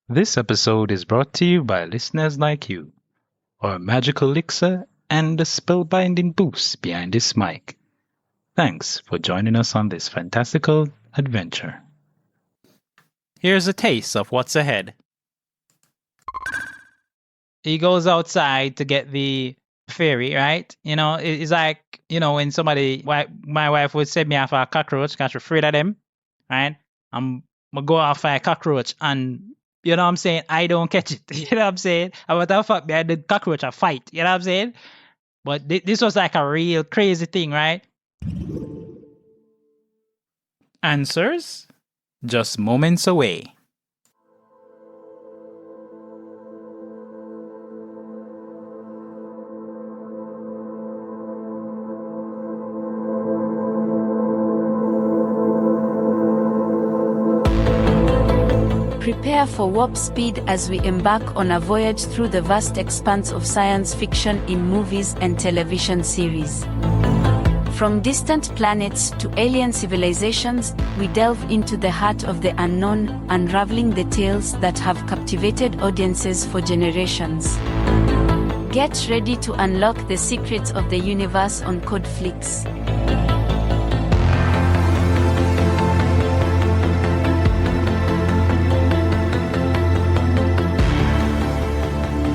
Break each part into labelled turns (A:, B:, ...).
A: This episode is brought to you by listeners like you, our magical elixir, and the spellbinding boost behind this mic. Thanks for joining us on this fantastical adventure.
B: Here's a taste of what's ahead. He goes outside to get the fairy, right? It's like, when my wife would send me off a cockroach because she's afraid of them, right? I'm going to go off a cockroach and, you know what I'm saying? I don't catch it. You know what I'm saying? And what the fuck, man, the cockroach a fight. You know what I'm saying? But this was like a real crazy thing, right? Answers? Just moments away.
C: Prepare for warp speed as we embark on a voyage through the vast expanse of science fiction in movies and television series. From distant planets to alien civilizations, we delve into the heart of the unknown, unraveling the tales that have captivated audiences for generations. Get ready to unlock the secrets of the universe on CodeFlix.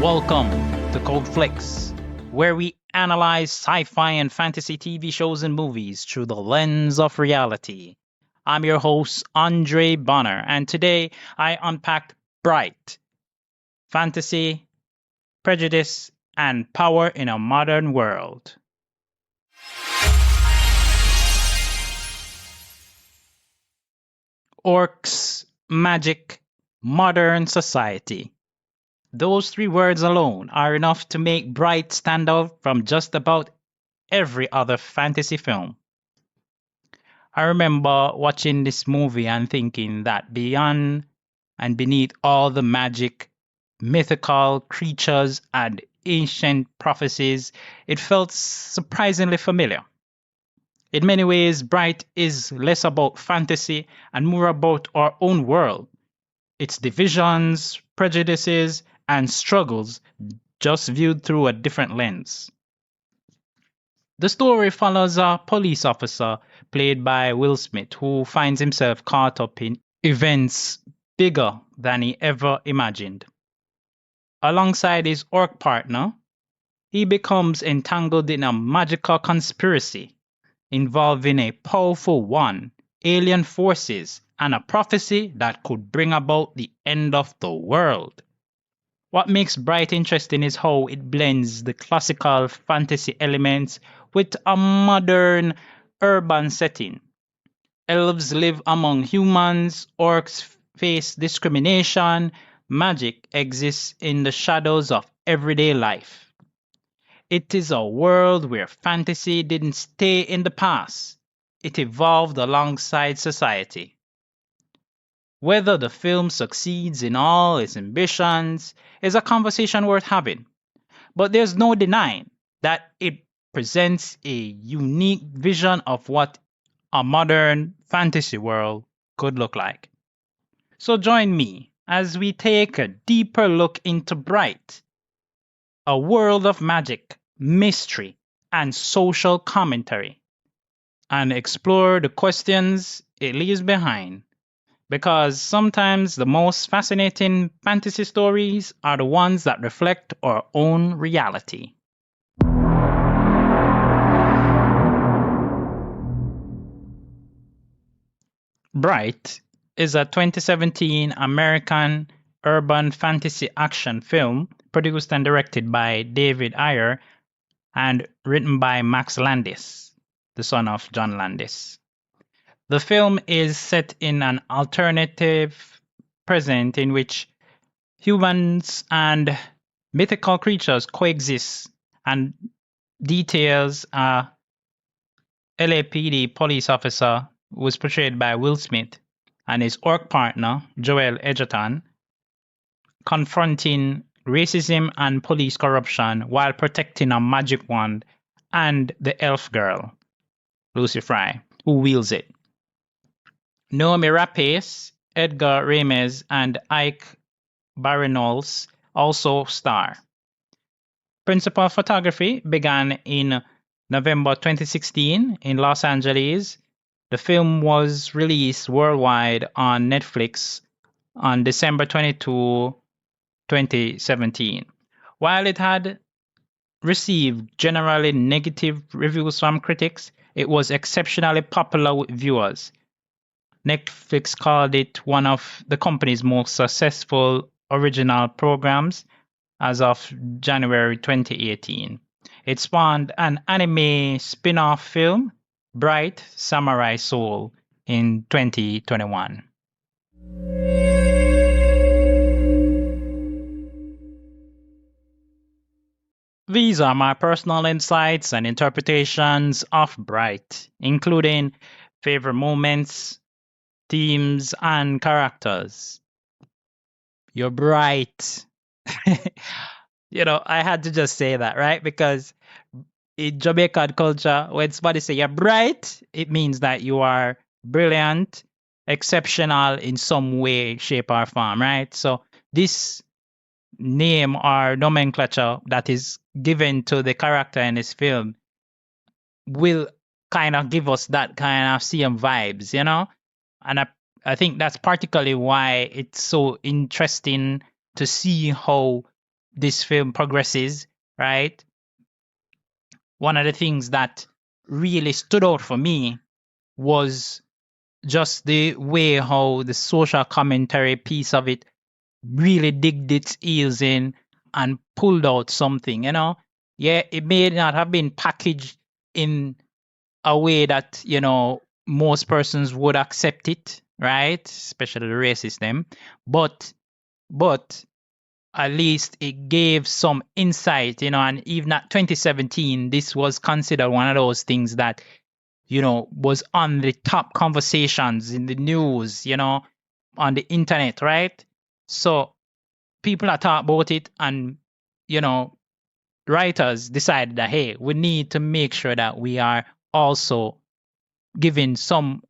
B: Welcome to CodeFlix, where we analyze sci-fi and fantasy TV shows and movies through the lens of reality. I'm your host, Andre Bonner, and today I unpacked Bright, fantasy, prejudice, and power in a modern world. Orcs, magic, modern society. Those three words alone are enough to make Bright stand out from just about every other fantasy film. I remember watching this movie and thinking that beyond and beneath all the magic, mythical creatures, and ancient prophecies, it felt surprisingly familiar. In many ways, Bright is less about fantasy and more about our own world, its divisions, prejudices, and struggles, just viewed through a different lens. The story follows a police officer played by Will Smith who finds himself caught up in events bigger than he ever imagined. Alongside his orc partner, he becomes entangled in a magical conspiracy involving a powerful one, alien forces, and a prophecy that could bring about the end of the world. What makes Bright interesting is how it blends the classical fantasy elements with a modern urban setting. Elves live among humans, orcs face discrimination, magic exists in the shadows of everyday life. It is a world where fantasy didn't stay in the past, it evolved alongside society. Whether the film succeeds in all its ambitions is a conversation worth having, but there's no denying that it presents a unique vision of what a modern fantasy world could look like. So join me as we take a deeper look into Bright, a world of magic, mystery, and social commentary, and explore the questions it leaves behind. Because sometimes the most fascinating fantasy stories are the ones that reflect our own reality. Bright is a 2017 American urban fantasy action film produced and directed by David Ayer and written by Max Landis, the son of John Landis. The film is set in an alternative present in which humans and mythical creatures coexist and details a LAPD police officer who was portrayed by Will Smith and his orc partner, Joel Edgerton, confronting racism and police corruption while protecting a magic wand and the elf girl, Lucy Fry, who wields it. Naomi Rapace, Edgar Ramirez, and Ike Barinholtz also star. Principal photography began in November 2016 in Los Angeles. The film was released worldwide on Netflix on December 22, 2017. While it had received generally negative reviews from critics, it was exceptionally popular with viewers. Netflix called it one of the company's most successful original programs as of January 2018. It spawned an anime spin-off film, Bright Samurai Soul, in 2021. These are my personal insights and interpretations of Bright, including favorite moments, themes, and characters. You're bright. I had to just say that, right? Because in Jamaican culture, when somebody say you're bright, it means that you are brilliant, exceptional in some way, shape, or form, right? So this name or nomenclature that is given to the character in this film will kind of give us that kind of same vibes, And I think that's particularly why it's so interesting to see how this film progresses, right? One of the things that really stood out for me was just the way how the social commentary piece of it really digged its heels in and pulled out something, Yeah, it may not have been packaged in a way that, most persons would accept it, right? Especially the racist them. But at least it gave some insight, and even at 2017, this was considered one of those things that, was on the top conversations in the news, on the internet, right? So people are talking about it, and, writers decided that, hey, we need to make sure that we are also giving some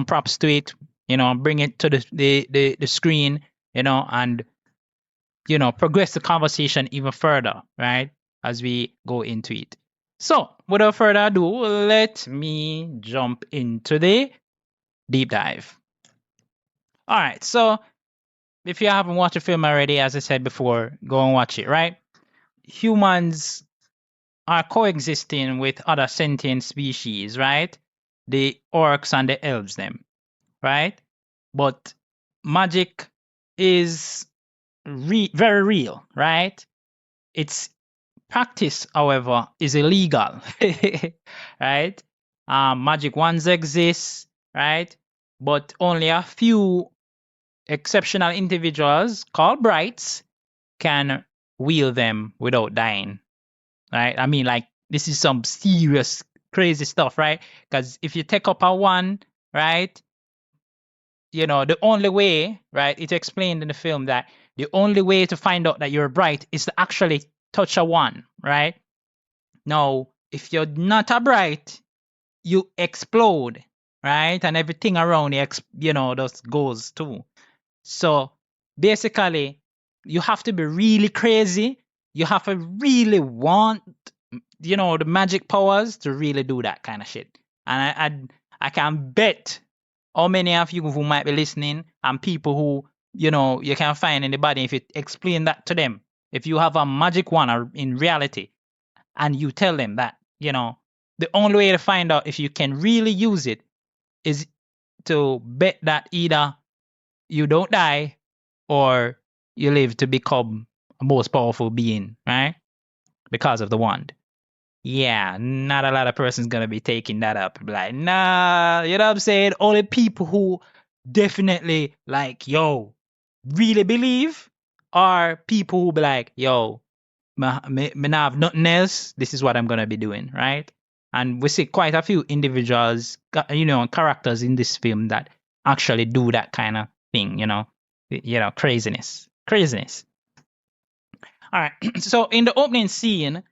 B: props to it, bring it to the screen, and progress the conversation even further, right? As we go into it. So, without further ado, let me jump into the deep dive. All right, so if you haven't watched the film already, as I said before, go and watch it, right? Humans are coexisting with other sentient species, right? The orcs and the elves, them, right? But magic is very real, right? Its practice, however, is illegal, right? Magic wands exist, right? But only a few exceptional individuals called brights can wield them without dying, right? I mean, like, this is some serious, crazy stuff, right? Because if you take up a one, right, the only way, right, it's explained in the film that the only way to find out that you're bright is to actually touch a one, right? Now, if you're not a bright, you explode, right? And everything around you, just goes too. So basically, you have to be really crazy. You have to really want, the magic powers to really do that kind of shit. And I can bet how many of you who might be listening and people who, you can find anybody, if you explain that to them, if you have a magic wand or in reality, and you tell them that, the only way to find out if you can really use it is to bet that either you don't die or you live to become a most powerful being, right? Because of the wand. Yeah, not a lot of persons gonna be taking that up. Like, nah, you know what I'm saying? Only people who definitely like, yo, really believe are people who be like, yo, me not have nothing else. This is what I'm gonna be doing, right? And we see quite a few individuals, characters in this film that actually do that kind of thing, craziness. All right. So in the opening scene,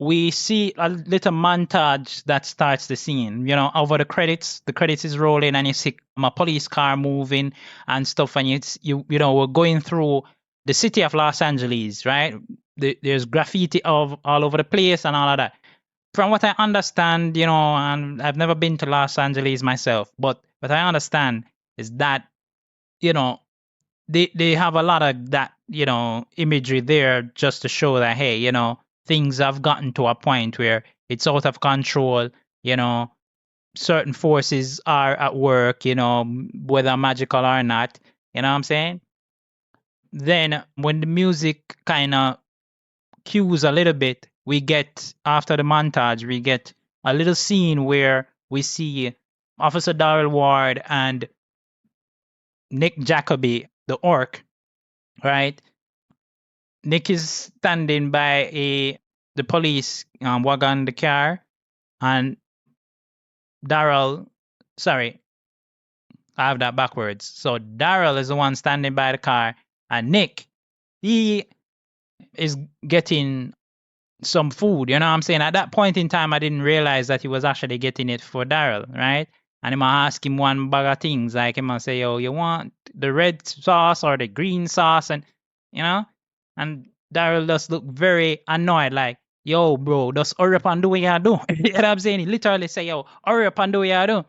B: we see a little montage that starts the scene. You know, over the credits is rolling, and you see a police car moving and stuff, and you know we're going through the city of Los Angeles, right? There's graffiti all over the place and all of that. From what I understand, you know, and I've never been to Los Angeles myself, but what I understand is that, you know, they have a lot of that, you know, imagery there just to show that, hey, you know, things have gotten to a point where it's out of control, you know, certain forces are at work, you know, whether magical or not, you know what I'm saying? Then when the music kind of cues a little bit, we get, after the montage, we get a little scene where we see Officer Daryl Ward and Nick Jacoby, the orc, right? Nick is standing by the police wagon, the car, and Daryl, sorry, I have that backwards. So Daryl is the one standing by the car, and Nick, he is getting some food. You know what I'm saying? At that point in time, I didn't realize that he was actually getting it for Daryl, right? And he might ask him one bag of things, like he might say, "Yo, you want the red sauce or the green sauce?" And you know, and Daryl just look very annoyed, like, "Yo, bro, just hurry up and do what you do." You know what I'm saying? He literally say, "Yo, hurry up and do what you do."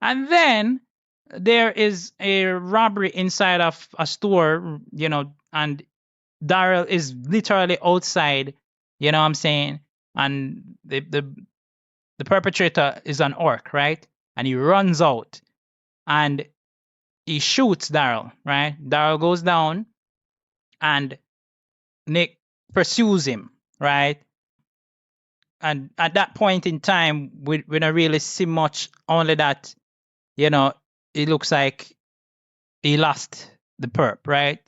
B: And then there is a robbery inside of a store, you know, and Daryl is literally outside, you know what I'm saying? And the perpetrator is an orc, right? And he runs out and he shoots Daryl, right? Daryl goes down and Nick pursues him, right? And at that point in time, we don't really see much, only that, you know, it looks like he lost the perp, right?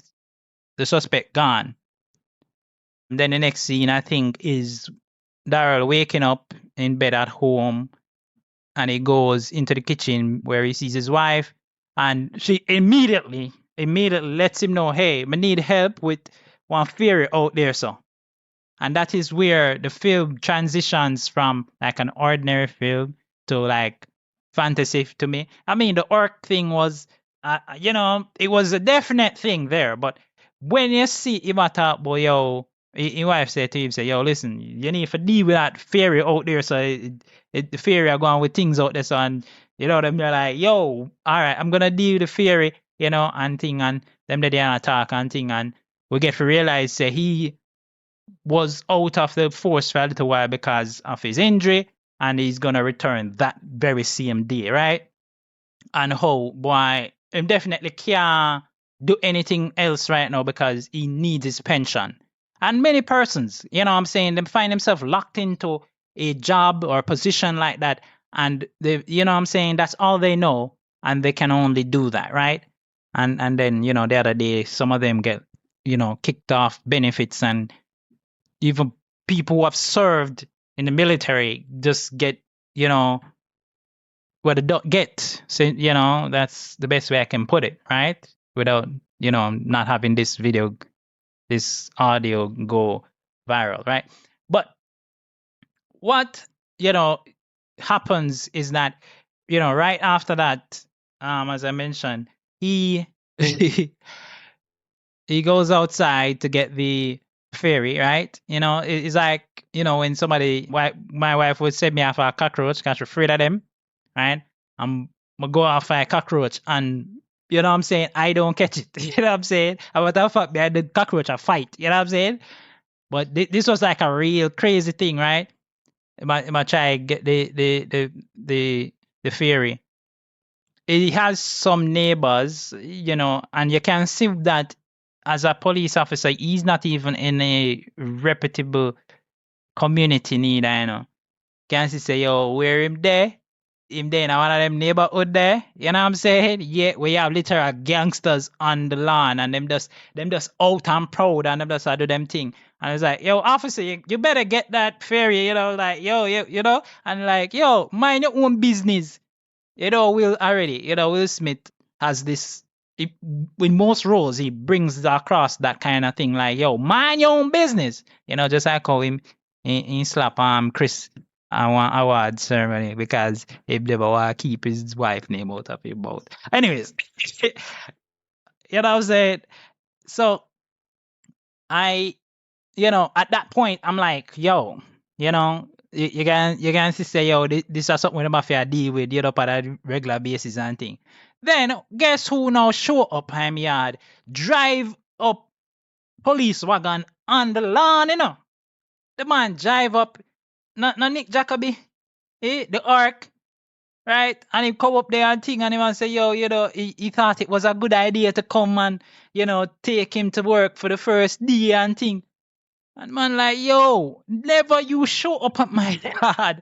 B: The suspect gone. And then the next scene, I think, is Daryl waking up in bed at home, and he goes into the kitchen where he sees his wife, and she immediately lets him know, hey, I need help with one fairy out there, so. And that is where the film transitions from like an ordinary film to like fantasy to me. I mean, the orc thing was, you know, it was a definite thing there, but when you see him talk about, yo, his wife said to him, say, yo, listen, you need to deal with that fairy out there, so the fairy are going with things out there, so, and you know, them, they're like, yo, all right, I'm gonna deal with the fairy, you know, and thing, and them they talk and thing, and we get to realize that he was out of the force for a little while because of his injury, and he's gonna return that very same day, right? And how, boy, he definitely can't do anything else right now because he needs his pension. And many persons, you know what I'm saying, they find themselves locked into a job or a position like that, and they, you know what I'm saying, that's all they know, and they can only do that, right? And then, you know, the other day, some of them get, you know, kicked off benefits, and even people who have served in the military just get, you know, what they don't get. So, you know, that's the best way I can put it, right? Without, you know, not having this audio go viral, right? But what, you know, happens is that, you know, right after that, as I mentioned, he he goes outside to get the fairy, right? You know, it's like, you know, when my wife would send me off a cockroach because she's afraid of them, right? I'm gonna go off a cockroach, and you know what I'm saying, I don't catch it. You know what I'm saying? And what the fuck, man, the cockroach a fight. You know what I'm saying? But this was like a real crazy thing, right? I try get the fairy. It has some neighbors, you know, and you can see that as a police officer, he's not even in a reputable community neither, you know. Can see say, yo, where him there? Him there in one of them neighborhood there. You know what I'm saying? Yeah, we have literal gangsters on the lawn, and them just out and proud, and them just do them thing. And it's like, yo, officer, you better get that ferry, you know, like, yo, you know, and like, yo, mind your own business. You know, Will Smith has this, in most roles, he brings across that kind of thing, like, yo, mind your own business. You know, just like how him he slap Chris one award ceremony because he never want to keep his wife name out of his mouth. Anyways, you know what I'm saying? So I, at that point, I'm like, yo, you can say, yo, this is something I'm to deal with, on a regular basis and thing. Then guess who now show up in my yard, drive up police wagon on the lawn, The man drive up, not Nick Jacoby, the orc, right? And he come up there and thing, and he man say, yo, he thought it was a good idea to come and, take him to work for the first day and thing. And man like, yo, never you show up at my yard.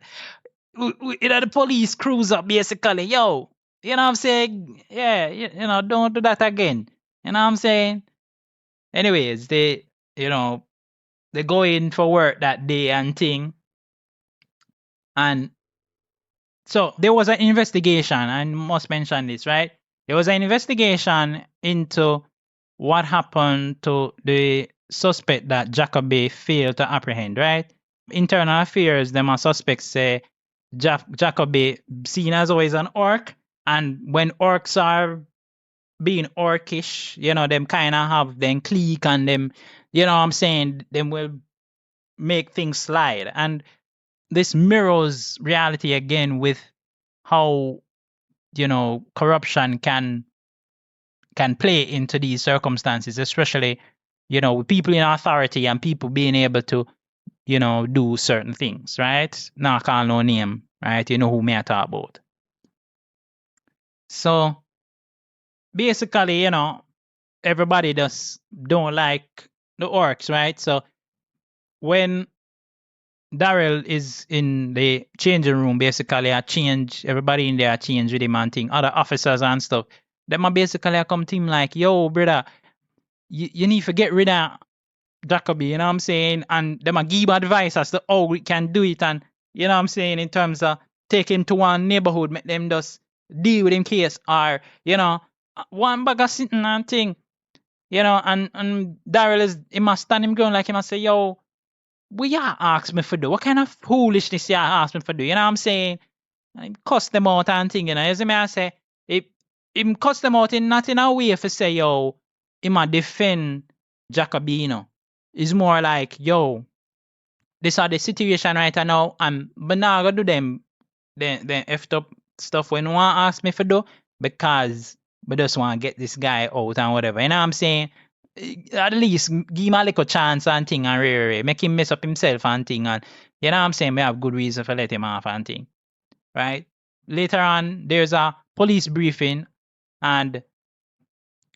B: The police cruise up basically, yo. You know what I'm saying? Yeah, don't do that again. You know what I'm saying? Anyways, they go in for work that day and thing. And so there was an investigation, I must mention this, right? There was an investigation into what happened to the suspect that Jacoby failed to apprehend, right? Internal affairs, them are suspects say Jacoby seen as always an orc, and when orcs are being orcish, them kind of have them clique and them, what I'm saying, them will make things slide. And this mirrors reality again with how, corruption can play into these circumstances, especially, with people in authority and people being able to, do certain things, right? Now I call no name, right? You know who me I talk about. So basically, everybody just don't like the orcs, right? So when Daryl is in the changing room, basically I change, everybody in there change with him and thing, other officers and stuff. Them are basically come to him like, yo, brother, you need to get rid of Jacoby, you know what I'm saying? And them a give advice as to how we can do it, and you know what I'm saying, in terms of take him to one neighborhood, make them just deal with him case, or one bag of sitting and thing, and Daryl is, he must stand him ground like he must say, yo, what you ask me for do? What kind of foolishness you ask me for do? You know what I'm saying? And him cuss them out and thing, you see me I say, him cuss them out in not in a way for say, yo, him a defend Jacoby, It's more like, yo, this are the situation right now, and but now I gotta do them effed up stuff when one ask me for do, because we just want to get this guy out and whatever. You know what I'm saying? At least give him a little chance and thing and really make him mess up himself and thing, and you know what I'm saying? We have good reason for let him off and thing. Right? Later on, there's a police briefing, and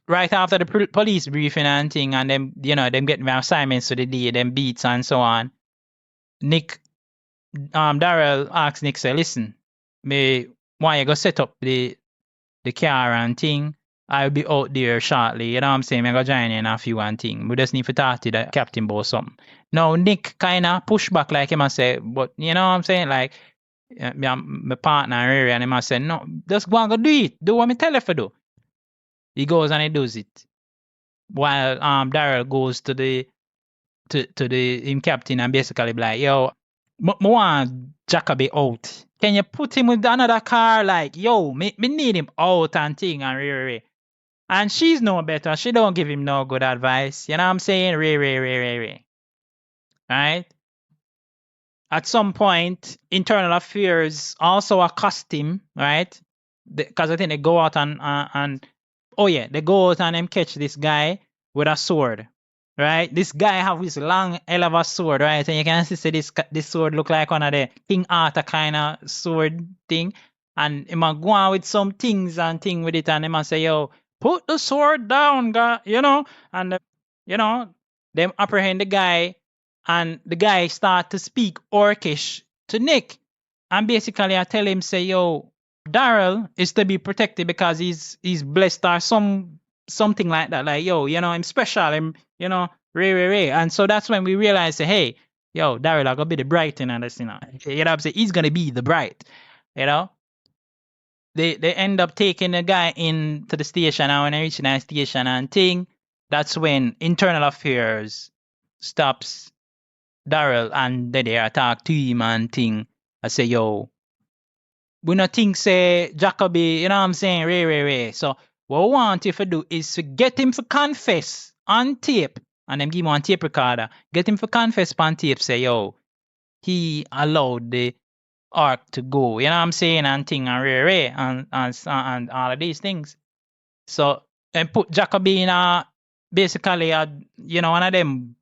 B: right after the police briefing and thing, and them, them getting their assignments to the day, them beats and so on, Nick, Daryl asks Nick, say, listen, me why you go set up the car and thing, I'll be out there shortly, you know what I'm saying? I go join in a few and thing. We just need to talk to the captain about something. Now, Nick kind of push back like him and say, but you know what I'm saying? Like, my partner area, and him and say, no, just go and go do it. Do what me tell you to do. He goes and he does it. While Daryl goes to the him captain and basically be like, yo, I want Jacoby out. Can you put him with another car? Like, yo, me need him out and thing and re. And she's no better. She don't give him no good advice. You know what I'm saying? Re. Right? At some point, internal affairs also accost him, right? Because I think they go out and oh yeah, they go out and them catch this guy with a sword, right? This guy have this long hell of a sword, right? And you can see this sword look like one of the King Arthur kind of sword thing. And he might go on with some things and thing with it, and he might say, yo, put the sword down, guy, and them apprehend the guy, and the guy start to speak orcish to Nick. And basically I tell him, say, yo, Daryl is to be protected because he's blessed or something like that. Like, yo, I'm special, him, Ray. And so that's when we realize, say, hey, yo, Daryl, I gotta be the bright in this, You know what I'm saying? He's gonna be the bright, They end up taking the guy into the station, and when they reach the station and thing, that's when internal affairs stops Daryl and they are talk to him and thing. I say, yo, we not think say Jacoby, you know what I'm saying, Ray. So what we want you to do is to get him to confess on tape. And them give him one tape recorder. Get him to confess on tape, say, yo, he allowed the ark to go. You know what I'm saying? And thing and Ray and all of these things. So and put Jacoby in basically one of them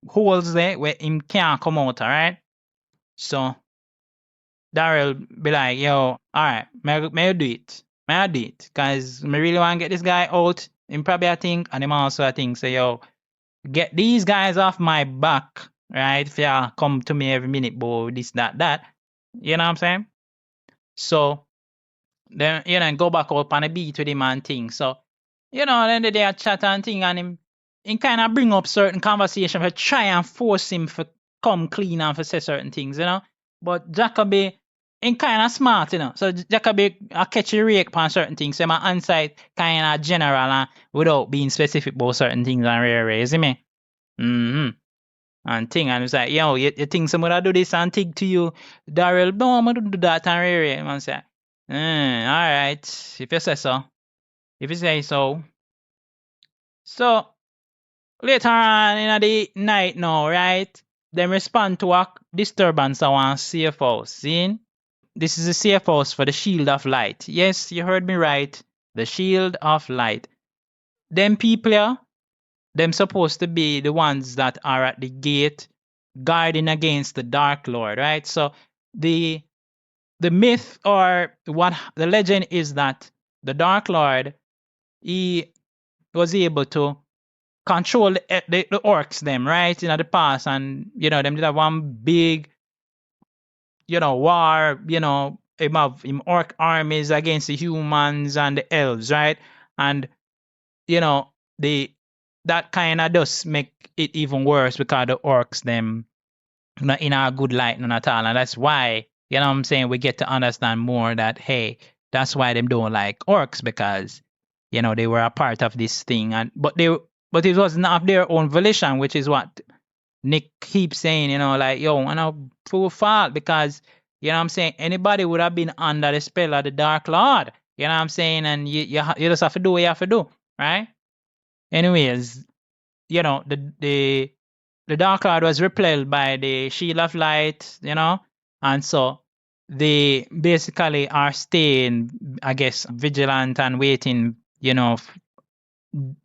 B: holes there where him can't come out, alright? So Daryl be like, yo, alright, may I do it? May I do it? Because me really want to get this guy out. Him probably I think, and him also I think, say, yo, get these guys off my back, right? If y'all come to me every minute, boy, this, that. You know what I'm saying? So then, go back up on the beat with him and thing. So, then they are chat and thing, and him kind of bring up certain conversation to try and force him to come clean and to say certain things, But Jacoby, him kind of smart, So Jacoby, I catch a rake on certain things. So my answer kind of general and without being specific about certain things and rare, you see me? And thing, and it's like, yo, you think somebody do this and think to you, Daryl, no, I'm gonna do that and rare, and say, alright, if you say so. If you say so. So later on in the night now, right? Them respond to a disturbance I want safe house. See? This is a safe house for the shield of light. Yes, you heard me right. The shield of light. Them people here, them supposed to be the ones that are at the gate guarding against the Dark Lord, right? So the myth or what the legend is that the Dark Lord, he was able to control the orcs them, right, in the past, and them did have one big war, him have him orc armies against the humans and the elves, right? And that kind of does make it even worse because the orcs them not in a good light none at all, and that's why what I'm saying, we get to understand more that hey, that's why them don't like orcs, because they were a part of this thing, but it was not of their own volition, which is what Nick keeps saying, like, yo, and a full fault, because what I'm saying, anybody would have been under the spell of the Dark Lord, what I'm saying, and you just have to do what you have to do, right? Anyways, the Dark Lord was repelled by the Shield of Light, and so they basically are staying, I guess, vigilant and waiting,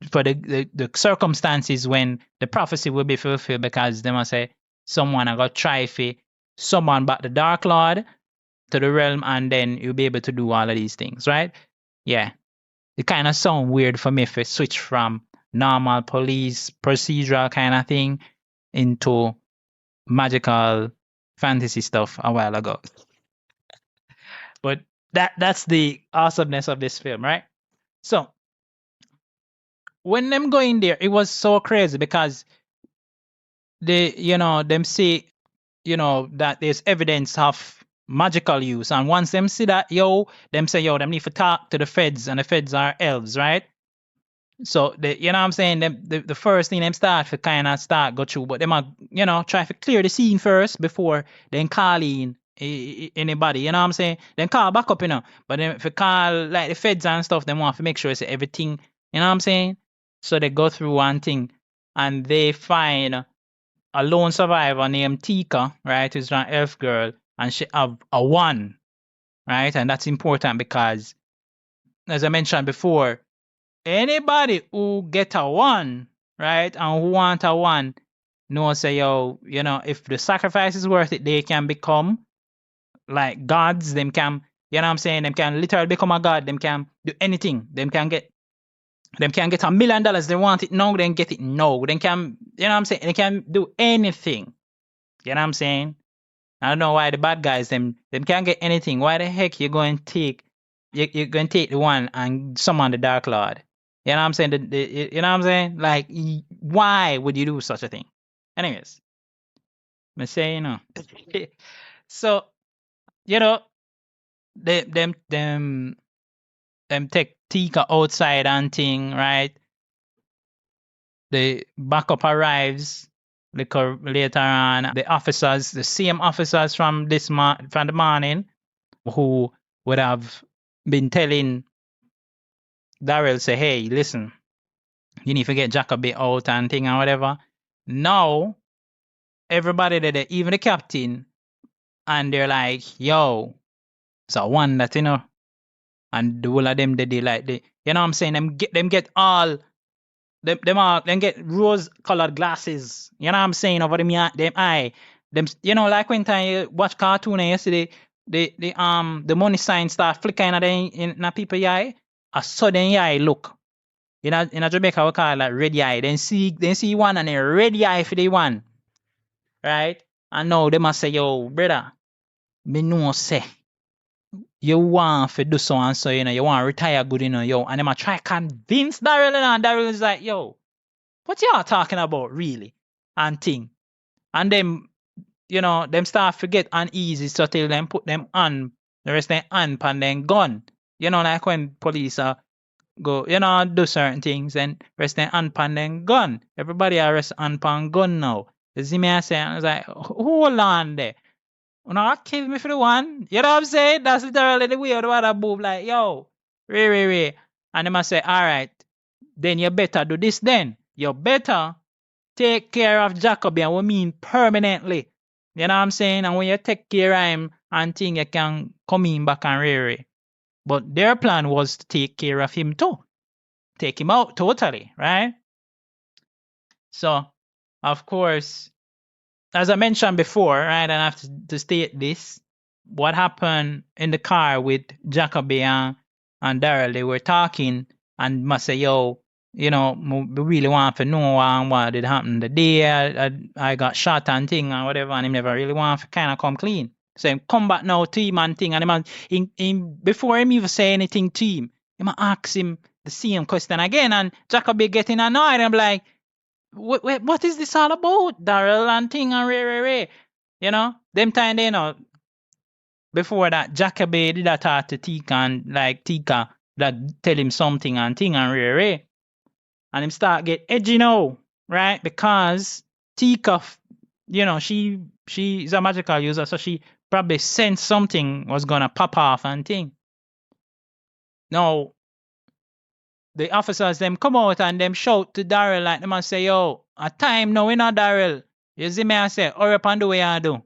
B: for the circumstances when the prophecy will be fulfilled, because they must say someone I got try to summon back the Dark Lord to the realm, and then you'll be able to do all of these things, right? Yeah. It kind of sound weird for me if I switch from normal police procedural kind of thing into magical fantasy stuff a while ago. But that's the awesomeness of this film, right? So when them go in there, it was so crazy because they, them see, that there's evidence of magical use. And once them see that, them say, them need to talk to the feds, and the feds are elves, right? So what I'm saying, the first thing them start to kind of start go through, but them are, try to clear the scene first before then call in anybody, what I'm saying? Then call back up, But then if you call like the feds and stuff, they want to make sure it's everything, what I'm saying? So they go through one thing and they find a lone survivor named Tika, right? Who's an elf girl, and she have a 1, right? And that's important because, as I mentioned before, anybody who get a 1, right, and who want a 1, know say, if the sacrifice is worth it, they can become like gods. Them can, what I'm saying, them can literally become a god. Them can do anything. Them can get $1 million. They want it now, then get it now. They can, what I'm saying, they can do anything. You know what I'm saying? I don't know why the bad guys, them can't get anything. Why the heck you're going to take the 1 and summon the Dark Lord? You know what I'm saying? You know what I'm saying? Like, why would you do such a thing? Anyways, I say, So, them take Tika outside and thing, right? The backup arrives, later on, the officers, the same officers from from the morning, who would have been telling Daryl, say, hey, listen, you need to get Jacoby out and thing and whatever. Now, everybody there, even the captain, and they're like, yo, it's a one that, and the whole of them, they like, you know what I'm saying? Them get all, them get rose-colored glasses. You know what I'm saying? Over them eye. Them, like when time you watch cartoon and yesterday, the money sign start flickering at in people eye. A sudden eye look. In Jamaica we call it like red eye. Then see one and a red eye for the one. Right? And now they must say, yo, brother, me know say you want to do so and so, you want to retire good, yo. And they might try convince Daryl, and Daryl is like, yo, what y'all talking about, really? And thing. And them, them start forget uneasy, so till them put them on, the rest them on pan then gun. Like when police go, do certain things and rest them on pan then gun. Everybody arrest on pan gun now. You see me I say, I was like, hold on there. Kill me for the one. You know what I'm saying? That's literally the way the other move, like, yo, Ray. And they must say, all right, then you better do this then. You better take care of Jacoby, and we mean permanently. You know what I'm saying? And when you take care of him and think you can come in back and Ray. But their plan was to take care of him too. Take him out totally, right? So, of course, as I mentioned before, right, and I have to state this, what happened in the car with Jacoby and Daryl, they were talking and must say, yo, we really want to know what did happen the day I got shot and thing and whatever, and him never really want to kind of come clean. So him come back now to him and thing, and him before him even say anything to him, he might ask him the same question again, and Jacoby getting annoyed and I'm like, what is this all about, Daryl and thing and Ray? Them time they before that Jacoby did that talk to Tika, and like Tika that tell him something and thing and Ray. And him start get edgy now, right? Because Tika, she is a magical user, so she probably sensed something was gonna pop off and thing. Now, the officers them come out and them shout to Daryl, like them and say, yo, a time now, Daryl. You see me, I say, hurry up and do what you do.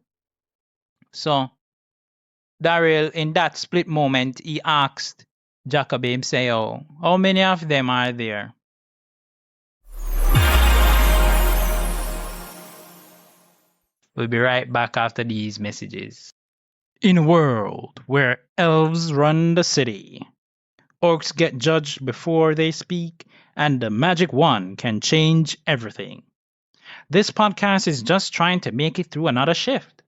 B: So, Daryl, in that split moment, he asked Jacoby, him say, yo, how many of them are there? We'll be right back after these messages. In a world where elves run the city, orcs get judged before they speak, and the magic wand can change everything. This podcast is just trying to make it through another shift.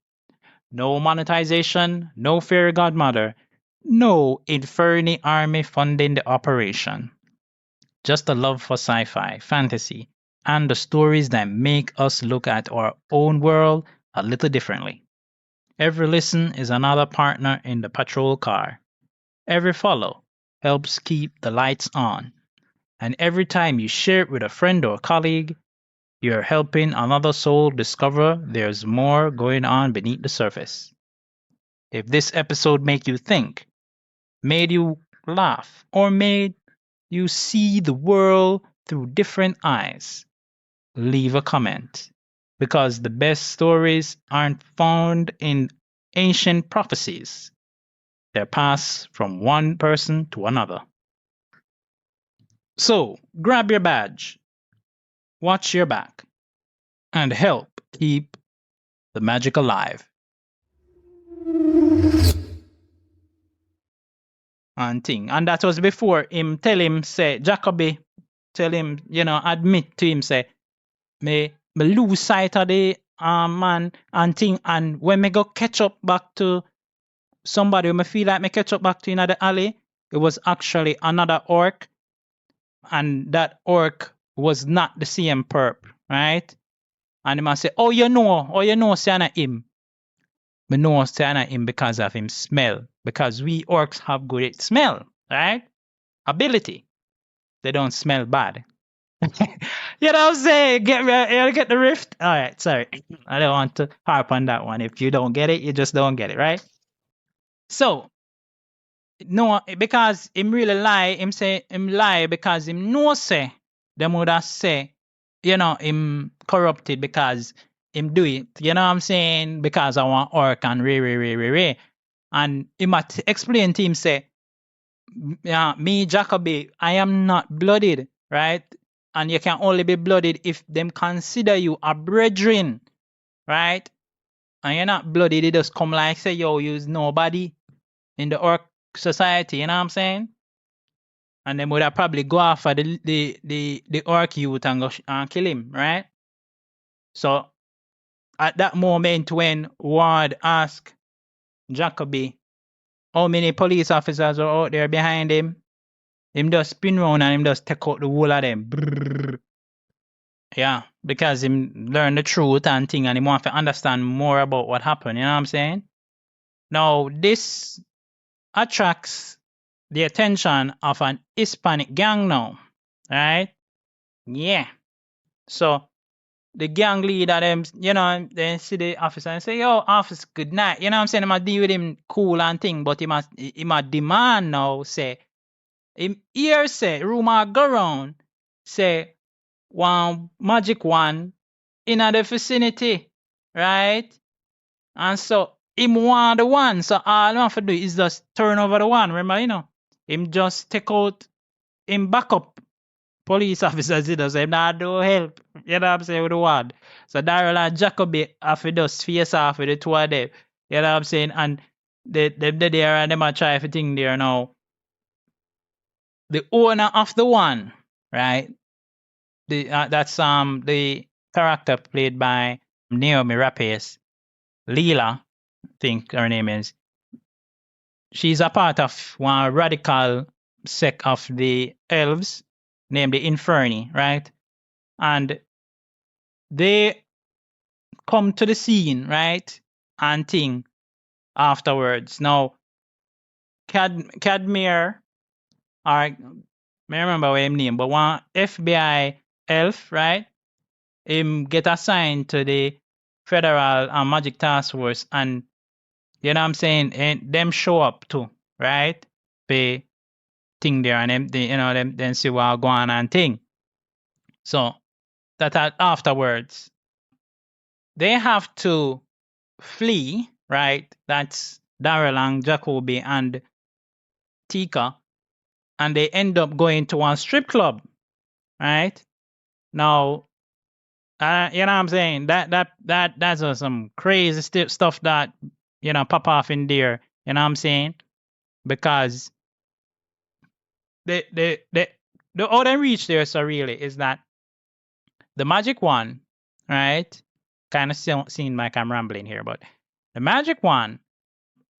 B: No monetization, no fairy godmother, no Inferni army funding the operation. Just a love for sci-fi, fantasy, and the stories that make us look at our own world a little differently. Every listen is another partner in the patrol car. Every follow helps keep the lights on. And every time you share it with a friend or colleague, you're helping another soul discover there's more going on beneath the surface. If this episode made you think, made you laugh, or made you see the world through different eyes, leave a comment. Because the best stories aren't found in ancient prophecies. They're passed from one person to another. So, grab your badge, watch your back, and help keep the magic alive. And that was before him tell him, say, Jacoby, tell him, admit to him, say, me lose sight of the man and thing, and when me go catch up back to somebody, when me feel like me catch up back to in the alley, it was actually another orc, and that orc was not the same perp, right? And he must say, oh, you know, say him. Me know say him because of him smell, because we orcs have good smell, right? Ability. They don't smell bad. You know what I'm saying? Get the rift. All right, sorry. I don't want to harp on that one. If you don't get it, you just don't get it, right? So no, because him really lie. Him say him lie because him know say them would have say, him corrupted because him do it. You know what I'm saying? Because I want orc and re. And he might explain to him say, yeah, me Jacoby, I am not blooded, right? And you can only be blooded if them consider you a brethren, right? And you're not blooded, it just come like say, yo, you's nobody in the orc society, you know what I'm saying? And then would have probably go after the orc youth and go and kill him, right? So at that moment when Ward asked Jacoby how many police officers are out there behind him, him just spin round and him just take out the whole of them. Brrr. Yeah, because him learn the truth and thing and him want to understand more about what happened, you know what I'm saying? Now, this attracts the attention of an Hispanic gang now, right? Yeah. So the gang leader, them, they see the officer and say, yo, officer, good night. You know what I'm saying? I must deal with him cool and thing, but he must demand now, say, him here say, rumor go round, say, one magic one in the vicinity, right? And so him want the one, so all I have to do is just turn over the one. Remember, him just take out him backup police officers, him not do help. You know what I'm saying, with the one. So Daryl and Jacoby have to just face off with the two of them. You know what I'm saying? And they there and them are try everything there now. The owner of the one, right? That's the character played by Naomi Rapace, Leela, I think her name is. She's a part of one radical sect of the elves named the Inferni, right? And they come to the scene, right? And thing afterwards. Now, Cadmere, I remember what his name, but one FBI elf, right? Him get assigned to the Federal Magic Task Force, and you know what I'm saying, and them show up too, right? They thing there, and them, them then see what go on and thing. So that afterwards, they have to flee, right? That's Daryl and Jacoby and Tika, and they end up going to one strip club, right? Now, you know what I'm saying? That's some crazy stuff that pop off in there. You know what I'm saying? Because the all they reach there so really is that the magic one, right? Kind of seem like I'm rambling here, but the magic one,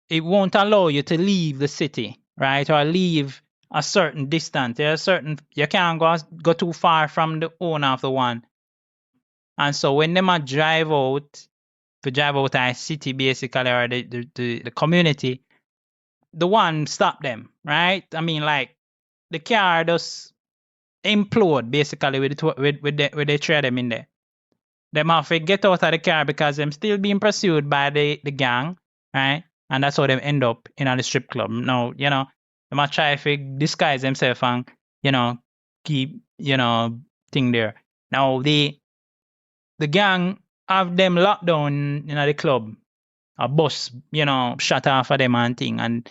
B: it won't allow you to leave the city, right? Or leave a certain distance. You can't go too far from the owner of the one. And so when they might drive out a city basically, or the community, the one stop them, right? I mean, like the car just implode basically with the three of them in there. Them have to get out of the car because them still being pursued by the gang, right? And that's how them end up in the strip club. Now, they might try to disguise themselves and, keep, thing there. Now the gang have them locked down in the club. A bus, shut off of them and thing, and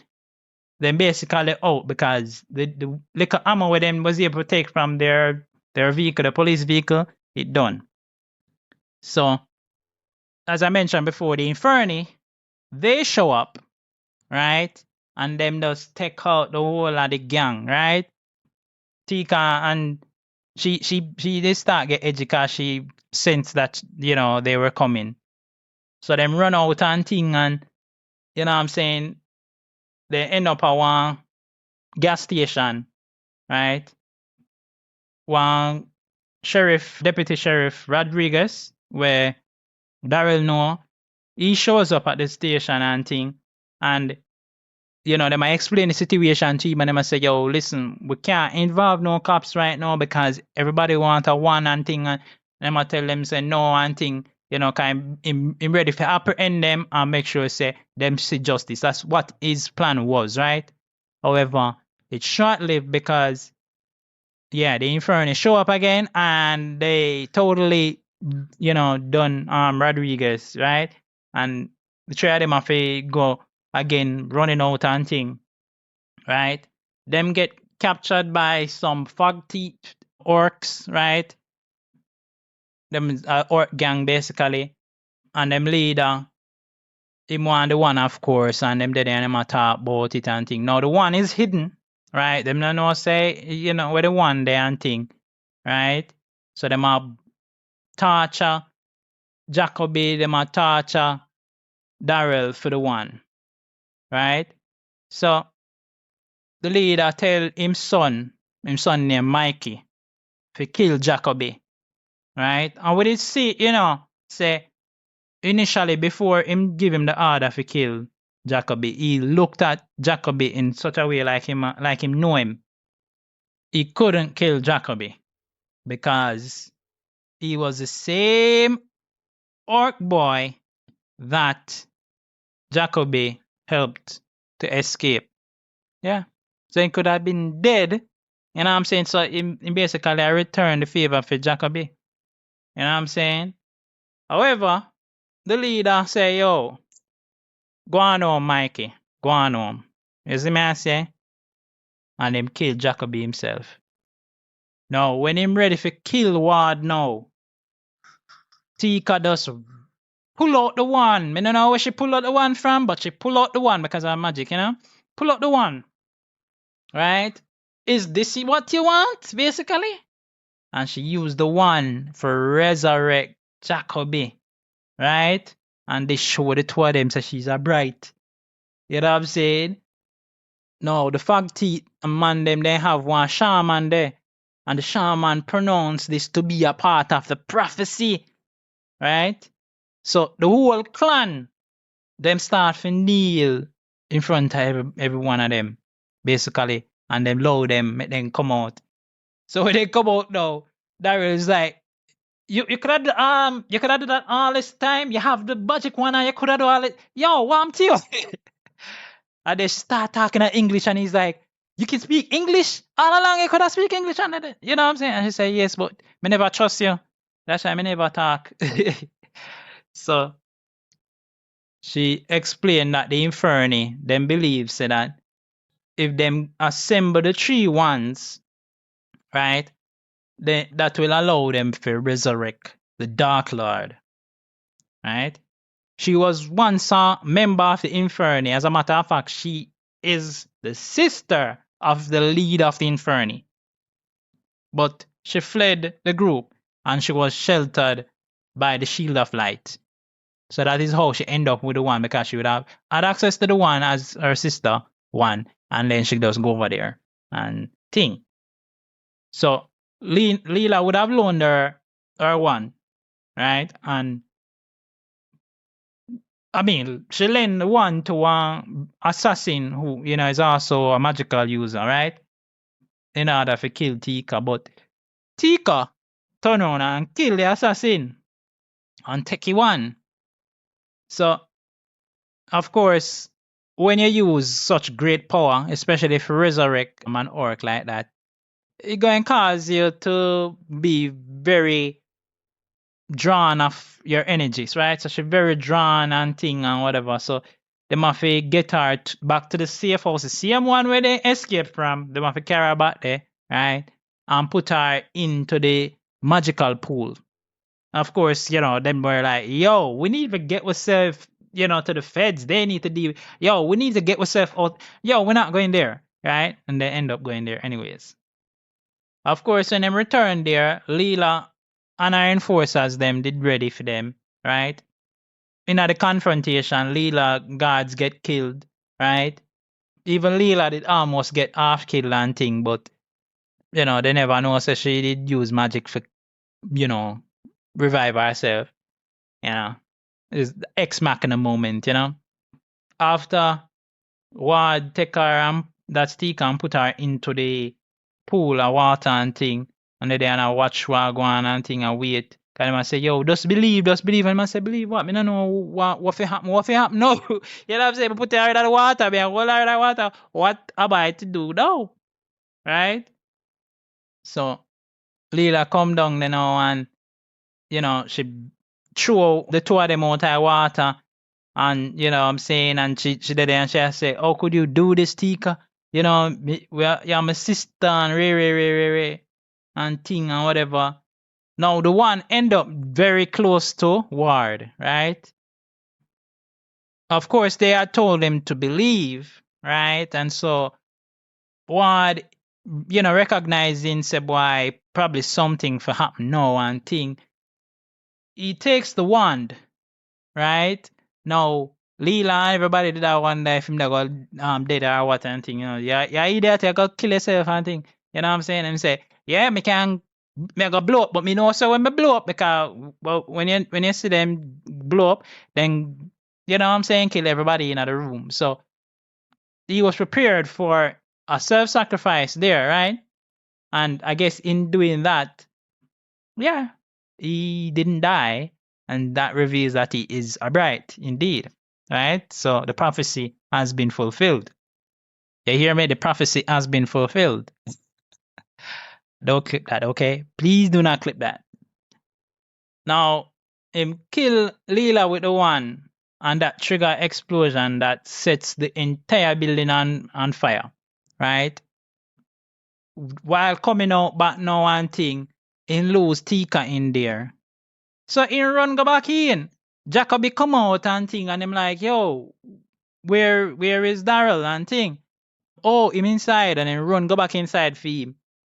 B: then basically out because the liquor ammo with them was able to take from their vehicle, the police vehicle, it done. So, as I mentioned before, the Inferni, they show up, right? And them just take out the whole of the gang, right? Tika and she did start get edgy because she sensed that, they were coming. So them run out and thing, and, you know what I'm saying, they end up at one gas station, right? One Deputy Sheriff Rodriguez, where Daryl know, he shows up at the station and thing, and they might explain the situation to him and they might say, yo, listen, we can't involve no cops right now because everybody want a one and thing. And they might tell them, say, no and thing, kind of ready to apprehend them and make sure, say, them see justice. That's what his plan was, right? However, it's short-lived because, the Inferno show up again and they totally, done Rodriguez, right? And the three of them have to go again running out and thing, right? Them get captured by some fog teeth orcs, right? Them orc gang basically, and them leader, him one the one of course, and them dead and them a talk about it and thing. Now the one is hidden, right? Them no know say, where the one there and thing, right? So them a torture Jacoby, them a torture Daryl for the one, right? So the leader tell him son named Mikey, to kill Jacoby, right? And we did see, say, initially before him give him the order to kill Jacoby, he looked at Jacoby in such a way like him know him. He couldn't kill Jacoby because he was the same orc boy that Jacoby helped to escape. Yeah. So he could have been dead. You know what I'm saying? So he basically returned the favor for Jacoby. You know what I'm saying? However, the leader say, yo, go on home, Mikey. Go on home. You see me I say? And him kill Jacoby himself. Now, when him ready for kill Ward now, Tika does pull out the one. I don't know where she pull out the one from, but she pull out the one because of magic, Pull out the one. Right? Is this what you want, basically? And she used the one for resurrect Jacoby. Right? And they show the two of them, so she's a bright. You know what I'm saying? No, the fog teeth man them, they have one shaman there. And the shaman pronounced this to be a part of the prophecy. Right? So the whole clan, them start to kneel in front of every one of them, basically. And them load them, make them come out. So when they come out now, Daryl is like, you could have done that all this time. You have the magic one and you could have done all it. Yo, what I'm to you? And they start talking in English and he's like, you can speak English? All along you could have speak English. And you know what I'm saying? And he said, yes, but me never trust you. That's why me never talk. So she explained that the Inferni, them believes that if them assemble the three ones, right, that will allow them to resurrect the Dark Lord, right? She was once a member of the Inferni. As a matter of fact, she is the sister of the leader of the Inferni. But she fled the group and she was sheltered by the Shield of Light. So that is how she ended up with the one, because she would have had access to the one as her sister one, and then she just go over there and thing. So Leela would have loaned her one, right? And I mean, she lent one to one assassin who, is also a magical user, right? In order to kill Tika. But Tika turn around and kill the assassin and take one. So, of course, when you use such great power, especially if you resurrect an orc like that, it's going to cause you to be very drawn of your energies, right? So she's very drawn and thing and whatever. So they must get her back to the safe house, the same one where they escaped from. They must carry her back there, right? And put her into the magical pool. Of course, them were like, yo, we need to get ourselves, to the feds. They need to deal. Yo, we need to get ourselves out. Yo, we're not going there, right? And they end up going there anyways. Of course, when they returned there, Leela and our enforcers them did ready for them, right? In the confrontation, Leela guards get killed, right? Even Leela did almost get half killed and thing, but they never know, so she did use magic for, revive herself. It's the X Machina moment, After Ward take her and that stick and put her into the pool of water and thing. And then I watch what go on and thing and wait. Cause I say, yo, just believe. And I say, believe what? Me no know what fi happen. What fi happen? No. You know what I'm saying? Put her in the water, me hold her in the water. What am I to do now? Right? So Leela come down there now and she threw the two of them out of water. And you know what I'm saying, and she did it and she say, "Oh, could you do this, Tika? You know, you're my sister and re and thing and whatever." Now the one end up very close to Ward, right? Of course, they had told him to believe, right? And so Ward, recognizing say, boy, probably something for happen now and thing. He takes the wand, right? Now, Leela, everybody did that one day if him that go dead or what and thing, Yeah, idiot, you go kill yourself and thing. You know what I'm saying? And say, yeah, me go blow up, but me know so when me blow up, because well, when you see them blow up, then you know what I'm saying, kill everybody in the room. So he was prepared for a self-sacrifice there, right? And I guess in doing that, yeah, he didn't die, and that reveals that he is a bright indeed, right? So the prophecy has been fulfilled. You hear me? The prophecy has been fulfilled. Don't clip that, okay? Please do not clip that. Now, him kill Leela with the one, and that trigger explosion that sets the entire building on fire, right? While coming out back now and thing, he lose Tika in there. So he run go back in. Jacoby come out and thing, and him like, yo, where is Daryl and thing? Oh, him inside, and then run go back inside for him,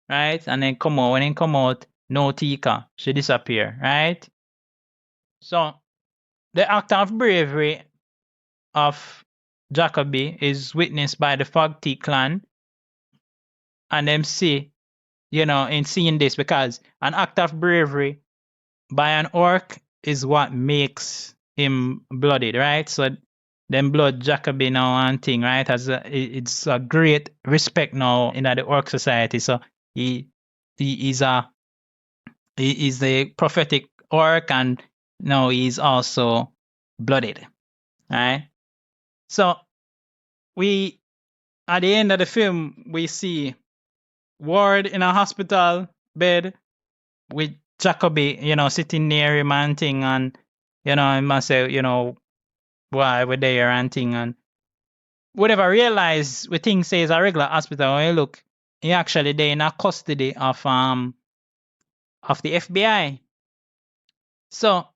B: right? And then come out. When he come out, no Tika, she disappear, right? So the act of bravery of Jacoby is witnessed by the Fogteeth clan, and them see, in seeing this, because an act of bravery by an orc is what makes him blooded, right? So them blood Jacoby now and thing, right? It's a great respect now in the orc society. So he is a prophetic orc, and now he's also blooded, right? So we at the end of the film we see Ward in a hospital bed with Jacoby, sitting near him and thing, and I must say, why we're there and thing, and whatever realize we think say is a regular hospital. When you look, he actually there in a custody of the FBI. So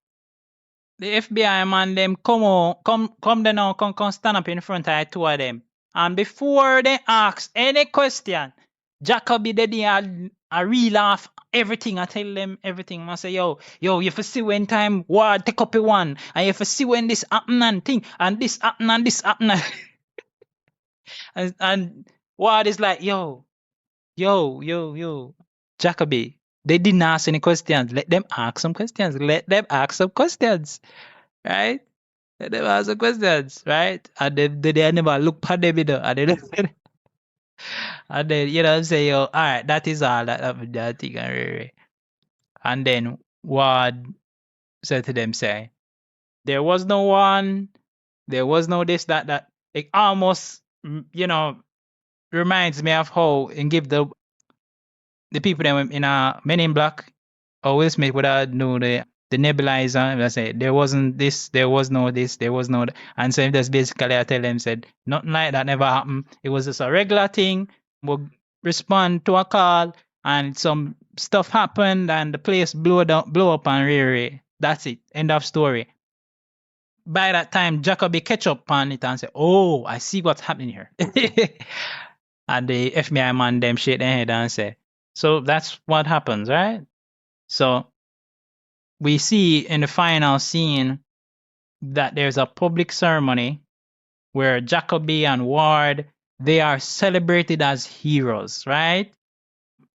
B: the FBI man them come there now, come stand up in front of the two of them. And before they ask any question, Jacoby did a reel off everything. I tell them everything. I say, yo, you have to see when time Ward take up a one, and you have to see when this happen and thing, and this happen and this happen. and Ward is like, yo, Jacoby, they didn't ask any questions. Let them ask some questions. Right? Let them ask some questions, right? And they never look at them, and then, say, yo, all right, that is all that thing. And then Ward said to them, say, there was no one, there was no this, that. It almost, reminds me of how and give the people that in Men in Black, or Will Smith would have know the nebulizer. I say there wasn't this, there was no this, there was no that. And so that's basically I tell them said nothing like that never happened. It was just a regular thing. We'll respond to a call and some stuff happened and the place blow up and re. That's it. End of story. By that time, Jacoby catch up on it and say, "Oh, I see what's happening here." And the FBI man them shake their head and say, so that's what happens, right? So we see in the final scene that there's a public ceremony where Jacoby and Ward, they are celebrated as heroes, right?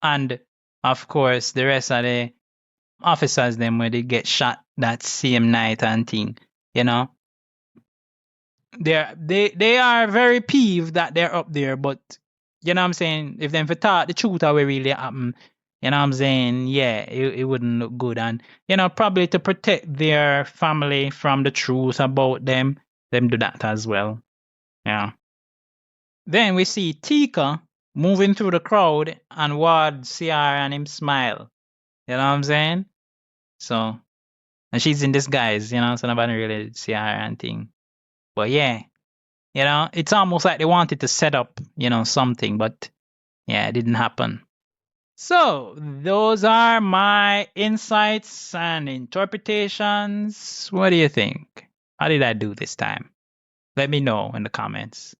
B: And of course, the rest of the officers, them where they get shot that same night and thing, they are very peeved that they're up there, but you know what I'm saying, if them for thought the truth how it really happen, you know what I'm saying, yeah, it wouldn't look good. And you know, probably to protect their family from the truth about them do that as well. Yeah. Then we see Tika moving through the crowd and Ward see her and him smile. You know what I'm saying? So, and she's in disguise, you know, so nobody really see her and thing. But yeah, you know, it's almost like they wanted to set up, you know, something, but yeah, it didn't happen. So, those are my insights and interpretations. What do you think? How did I do this time? Let me know in the comments.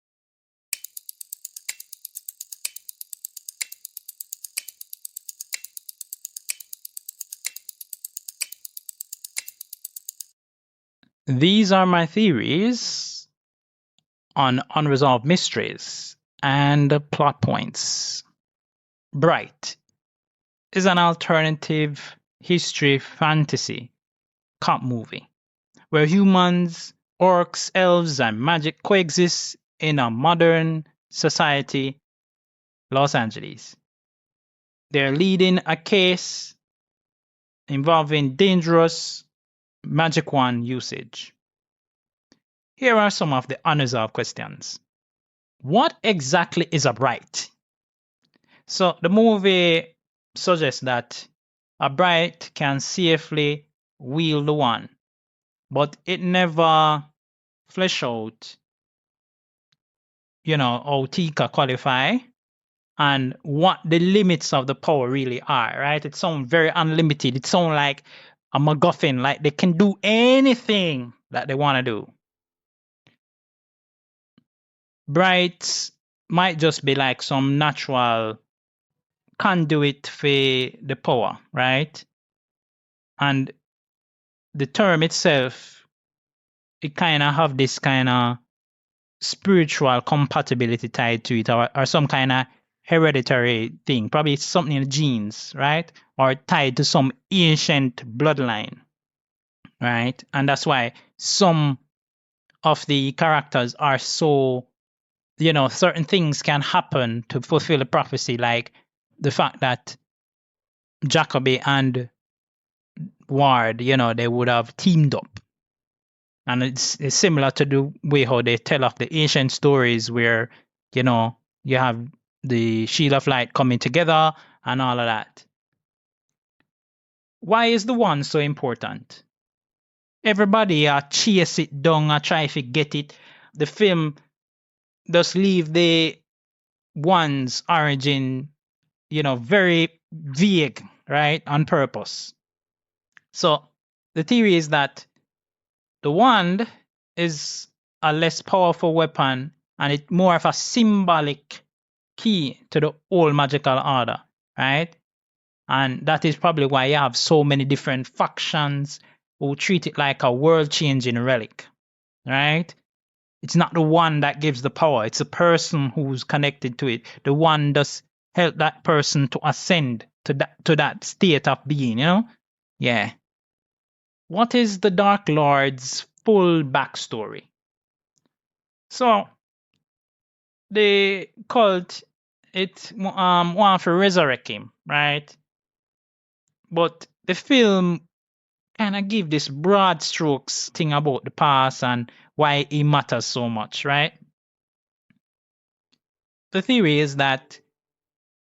B: These are my theories on unresolved mysteries and plot points. Bright is an alternative history fantasy cop movie where humans, orcs, elves, and magic coexist in a modern society, Los Angeles. They're leading a case involving dangerous magic wand usage. Here are some of the unresolved questions. What exactly is a bright? So the movie suggests that a bright can safely wield the wand, but it never flesh out, you know, how Tika qualify and what the limits of the power really are, right? It sounds very unlimited. It sounds like a MacGuffin, like they can do anything that they want to do. Brights might just be like some natural conduit for the power, right? And the term itself, it kind of have this kind of spiritual compatibility tied to it, or some kind of hereditary thing. Probably it's something in the genes, right? Or tied to some ancient bloodline, right? And that's why some of the characters are so, you know, certain things can happen to fulfill the prophecy, like the fact that Jacoby and Ward, you know, they would have teamed up. And it's similar to the way how they tell of the ancient stories where, you know, you have the shield of light coming together and all of that. Why is the one so important? Everybody chase it down try to get it. The film does leave the one's origin, you know, very vague, right? On purpose. So the theory is that the wand is a less powerful weapon and it's more of a symbolic key to the whole magical order, right? And that is probably why you have so many different factions who treat it like a world-changing relic, right? It's not the one that gives the power, it's the person who's connected to it. The one does help that person to ascend to that state of being, you know? Yeah. What is the Dark Lord's full backstory? So, the cult, it want to resurrect him, right? But the film kind of give this broad strokes thing about the past and why it matters so much, right? The theory is that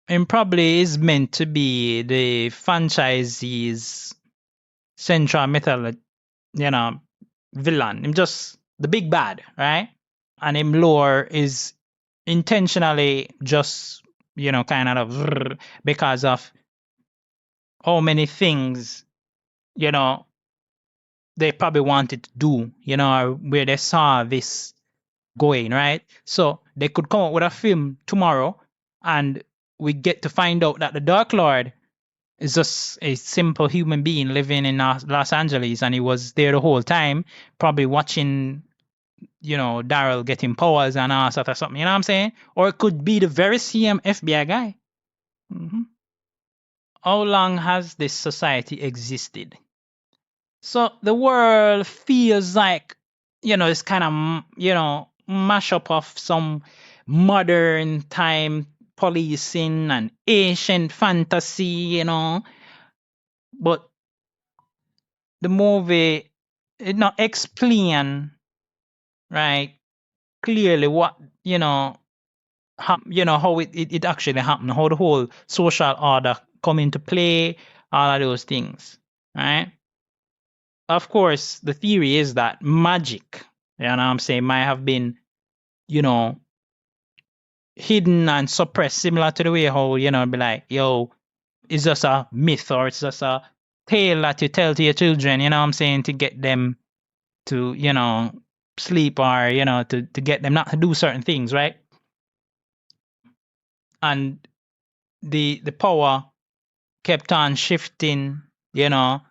B: it probably is meant to be the franchise's central mythology, you know, villain. Him just the big bad, right? And him lore is intentionally just, you know, kind of because of how many things, you know, they probably wanted to do, you know, where they saw this going, right? So they could come up with a film tomorrow and we get to find out that the Dark Lord is just a simple human being living in Los Angeles and he was there the whole time, probably watching, you know, Daryl getting powers and all sort of something, you know what I'm saying? Or it could be the very same FBI guy. Mm-hmm. How long has this society existed? So the world feels like, it's kind of, mashup of some modern time policing and ancient fantasy, but the movie it not explain, right, clearly what, how it actually happened, how the whole social order come into play, all of those things, right? Of course, the theory is that magic, might have been, you know, hidden and suppressed, similar to the way how, be like, yo, it's just a myth or it's just a tale that you tell to your children, to get them to, sleep or, to get them not to do certain things, right? And the power kept on shifting, and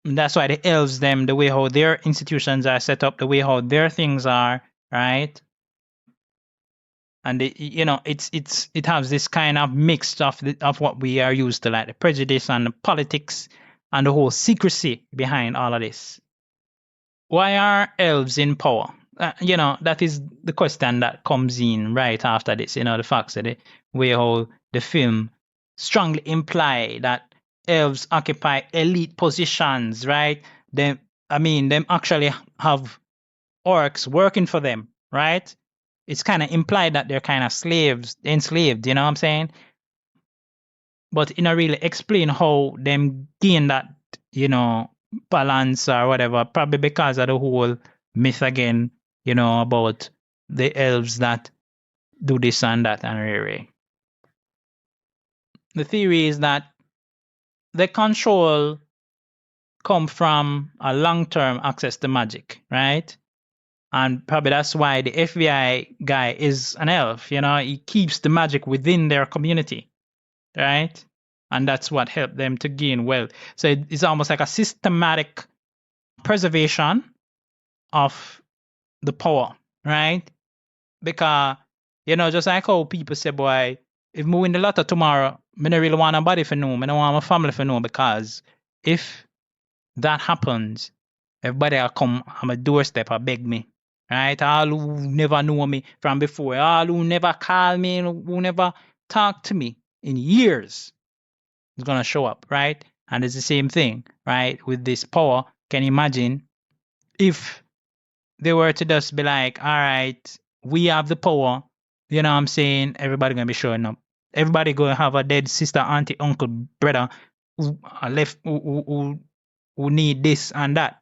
B: that's why the elves, them, the way how their institutions are set up, the way how their things are, right? And it has this kind of mix of what we are used to, like the prejudice and the politics and the whole secrecy behind all of this. Why are elves in power? That is the question that comes in right after this. The fact that the way how the film strongly imply that elves occupy elite positions, right? Them actually have orcs working for them, right? It's kind of implied that they're kind of enslaved, you know what I'm saying? But it not really explain how them gain that, balance or whatever, probably because of the whole myth again, about the elves that do this and that and really. The theory is that the control come from a long-term access to magic, right? And probably that's why the FBI guy is an elf, he keeps the magic within their community, right? And that's what helped them to gain wealth. So it's almost like a systematic preservation of the power, right? Because, just like how people say, boy, if we win the lotto tomorrow, I don't really want nobody to know. I don't want my family to know, because if that happens, everybody will come on my doorstep and beg me, right? All who never know me from before, all who never call me, who never talk to me in years, is going to show up, right? And it's the same thing, right? With this power, can you imagine if they were to just be like, all right, we have the power, everybody going to be showing up. Everybody going to have a dead sister, auntie, uncle, brother who are left, who need this and that.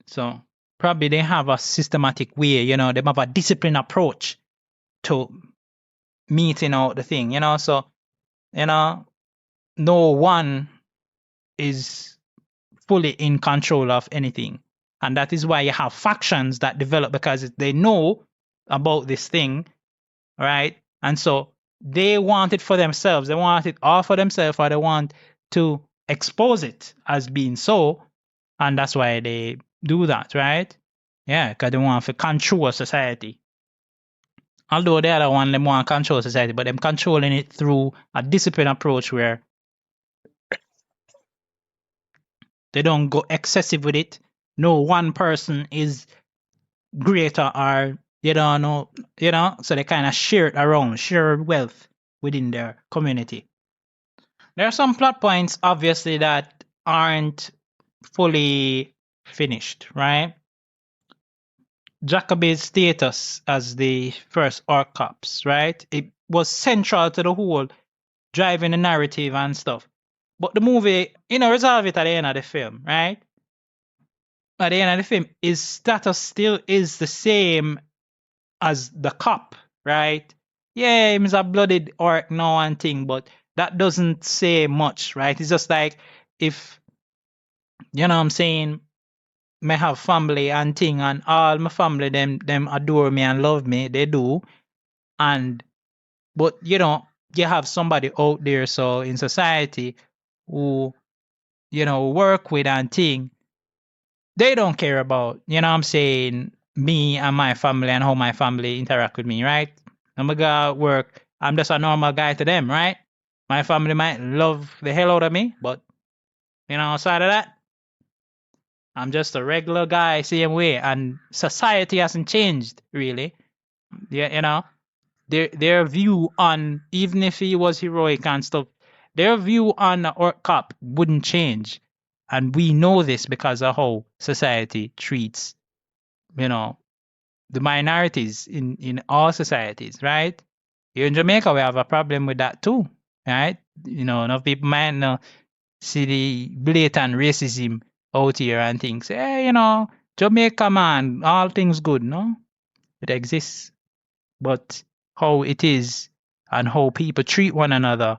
B: So probably they have a systematic way, they have a disciplined approach to meeting out the thing, so, no one is fully in control of anything. And that is why you have factions that develop, because they know about this thing, right? And so they want it for themselves. They want it all for themselves, or they want to expose it as being so. And that's why they do that, right? Yeah, because they want to control society. Although the other one, they want to control society, but them controlling it through a disciplined approach where they don't go excessive with it. No one person is greater, or so they kind of share it around, share wealth within their community. There are some plot points, obviously, that aren't fully finished, right? Jacoby's status as the first orc cops, right? It was central to the whole driving the narrative and stuff. But the movie, resolve it at the end of the film, right? At the end of the film, his status still is the same as the cop, right? Yeah, he's a blooded orc now and thing, but that doesn't say much, right? It's just like if, may have family and thing, and all my family, them adore me and love me, they do. But you have somebody out there, so in society, who, work with and thing, they don't care about, me and my family and how my family interact with me, right? I'm gonna go work, I'm just a normal guy to them, right? My family might love the hell out of me, but, outside of that, I'm just a regular guy, same way, and society hasn't changed really. Yeah, you know, their view on, even if he was heroic and stuff, their view on orc cop wouldn't change, and we know this because of how society treats, you know, the minorities in all societies, right? Here in Jamaica, we have a problem with that too, right? You know, enough people might not see the blatant racism out here and think, hey, you know, Jamaica, man, all things good. No, it exists, but how it is and how people treat one another,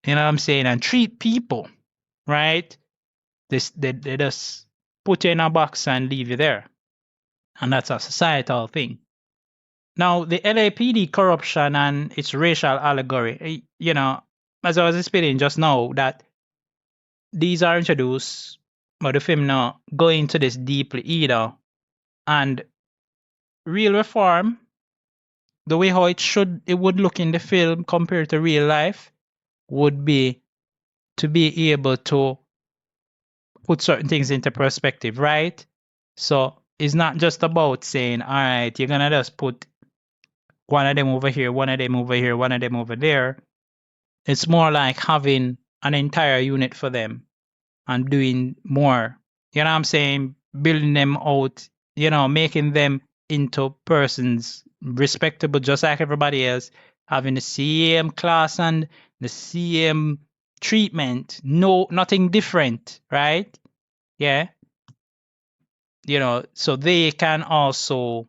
B: you know what I'm saying, and treat people, right? They just put you in a box and leave you there, and that's a societal thing. Now, the LAPD corruption and its racial allegory, you know, as I was explaining just now, that these are introduced, but the film not go into this deeply either. And real reform, the way how it would look in the film compared to real life, would be to be able to put certain things into perspective, right? So it's not just about saying, all right, you're gonna just put one of them over here, one of them over here, one of them over there. It's more like having an entire unit for them and doing more. You know what I'm saying? Building them out, you know, making them into persons respectable just like everybody else, having the same class and the same treatment. No, nothing different, right? Yeah. You know, so they can also,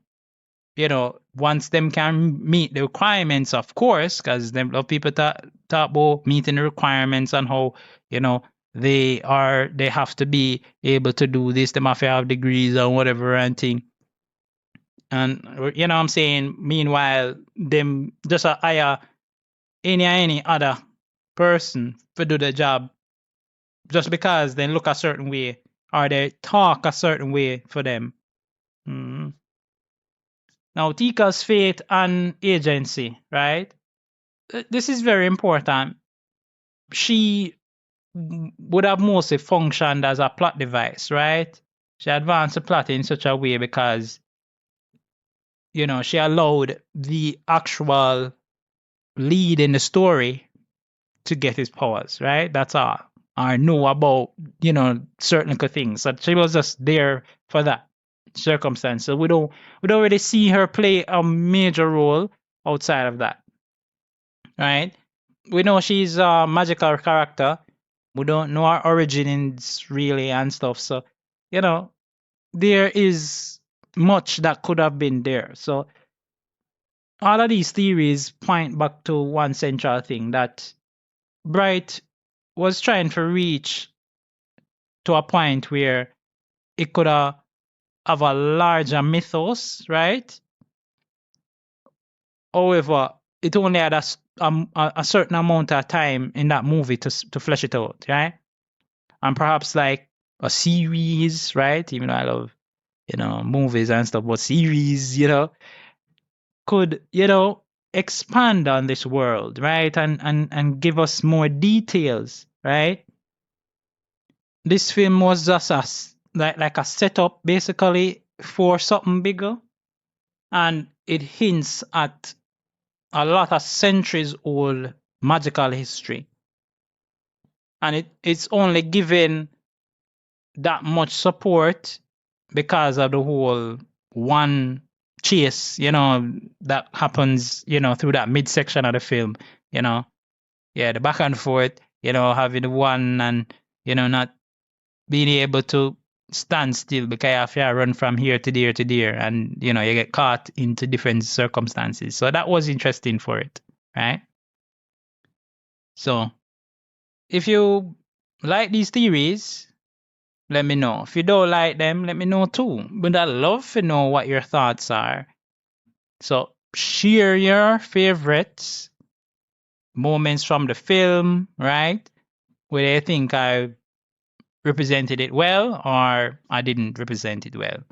B: you know, once them can meet the requirements, of course, because them lot of people talk about meeting the requirements and how, you know, they have to be able to do this, them have to have degrees or whatever and thing. And you know what I'm saying? Meanwhile, them just hire any other person to do the job just because they look a certain way or they talk a certain way for them. Mm. Now, Tika's fate and agency, right? This is very important. She would have mostly functioned as a plot device, right? She advanced the plot in such a way because, you know, she allowed the actual lead in the story to get his powers, right? That's all. Or know about, you know, certain things. So she was just there for that circumstance. So we don't really see her play a major role outside of that, right? We know she's a magical character. We don't know her origins really and stuff. So, you know, there is much that could have been there. So all of these theories point back to one central thing, that Bright was trying to reach to a point where it could have a larger mythos, right? However, it only had a certain amount of time in that movie to flesh it out, right? And perhaps like a series, right? Even though I love, you know, movies and stuff, but series, you know, could, you know, expand on this world, right? And give us more details, right? This film was just like a setup basically for something bigger, and it hints at a lot of centuries old magical history, and it's only given that much support because of the whole one chase, you know, that happens, you know, through that midsection of the film, you know. Yeah, the back and forth, you know, having the one and, you know, not being able to stand still because you have to run from here to there to there, and, you know, you get caught into different circumstances. So that was interesting for it, right? So if you like these theories, let me know. If you don't like them, let me know too. But I'd love to know what your thoughts are. So share your favorites, moments from the film, right? Where you think I represented it well or I didn't represent it well.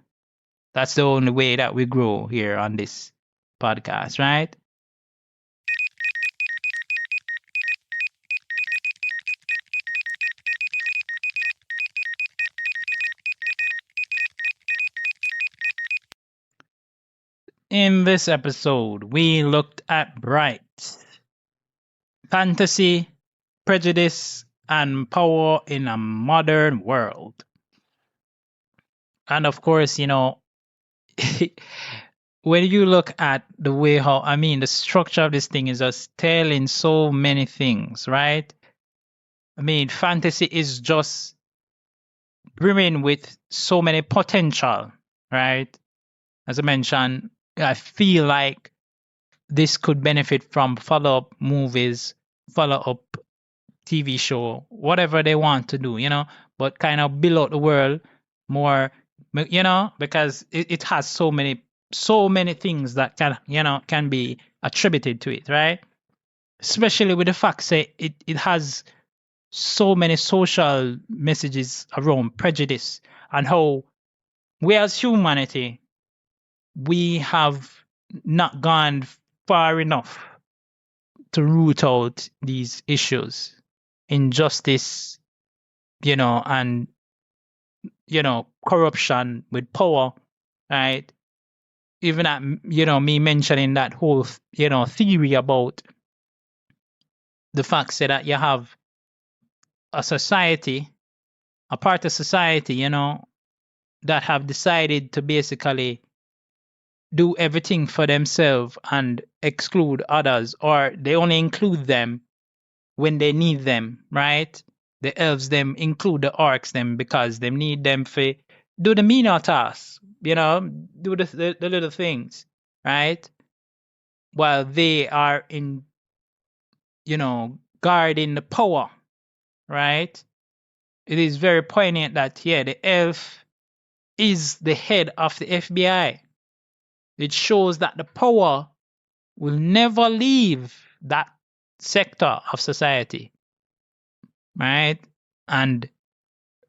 B: That's the only way that we grow here on this podcast, right? In this episode, we looked at Bright, fantasy, prejudice, and power in a modern world. And of course, when you look at the way the structure of this thing is just telling so many things, right? Fantasy is just brimming with so many potential, right? As I mentioned, I feel like this could benefit from follow-up movies, follow-up TV show, whatever they want to do, but kind of build out the world more, because it has so many things that can be attributed to it, right? Especially with the fact that it has so many social messages around prejudice and how we as humanity, we have not gone far enough to root out these issues, injustice, and corruption with power, right? Even at me mentioning that whole theory about the fact that you have a society, a part of society, that have decided to basically do everything for themselves and exclude others, or they only include them when they need them, right? The elves them include the orcs them because they need them for do the menial tasks, do the little things, right? While they are in, guarding the power, right? It is very poignant that the elf is the head of the FBI. It shows that the power will never leave that sector of society, right? And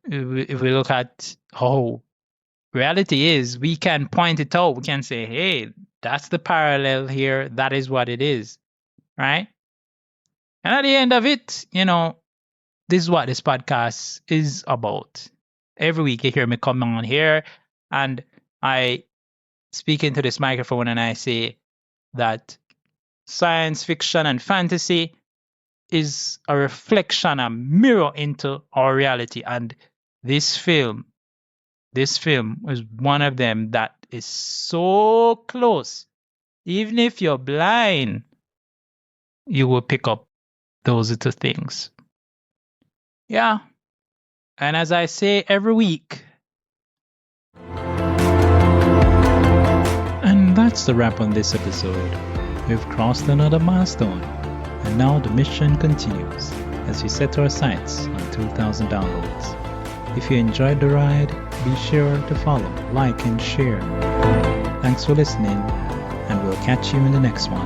B: if we look at how reality is, we can point it out. We can say, hey, that's the parallel here. That is what it is, right? And at the end of it, this is what this podcast is about. Every week you hear me come on here and I speak into this microphone and I say that science fiction and fantasy is a reflection, a mirror into our reality. And this film is one of them that is so close. Even if you're blind, you will pick up those little things. Yeah. And as I say every week.
A: And that's the wrap on this episode. We've crossed another milestone, and now the mission continues as we set our sights on 2,000 downloads. If you enjoyed the ride, be sure to follow, like, and share. Thanks for listening, and we'll catch you in the next one.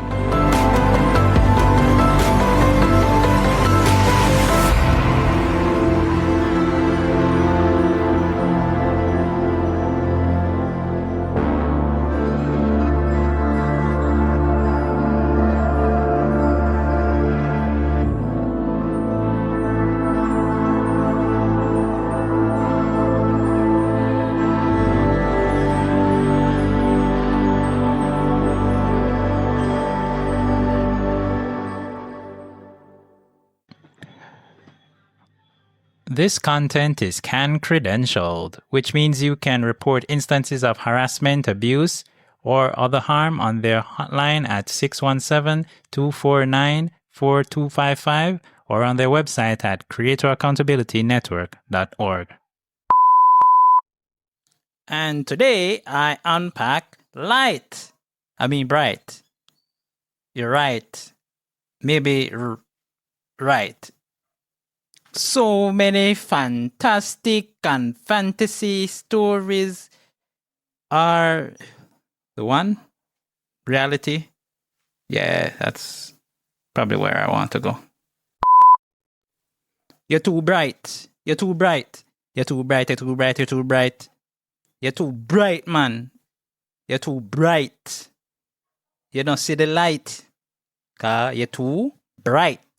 B: This content is CAN credentialed, which means you can report instances of harassment, abuse, or other harm on their hotline at 617-249-4255 or on their website at creatoraccountabilitynetwork.org. And today I unpack bright. You're right. Maybe right. So many fantastic and fantasy stories are the one. Reality. Yeah, that's probably where I want to go. You're too bright. You're too bright. You're too bright. You're too bright. You're too bright. You're too bright, man. You're too bright. You don't see the light. 'Cause you're too bright.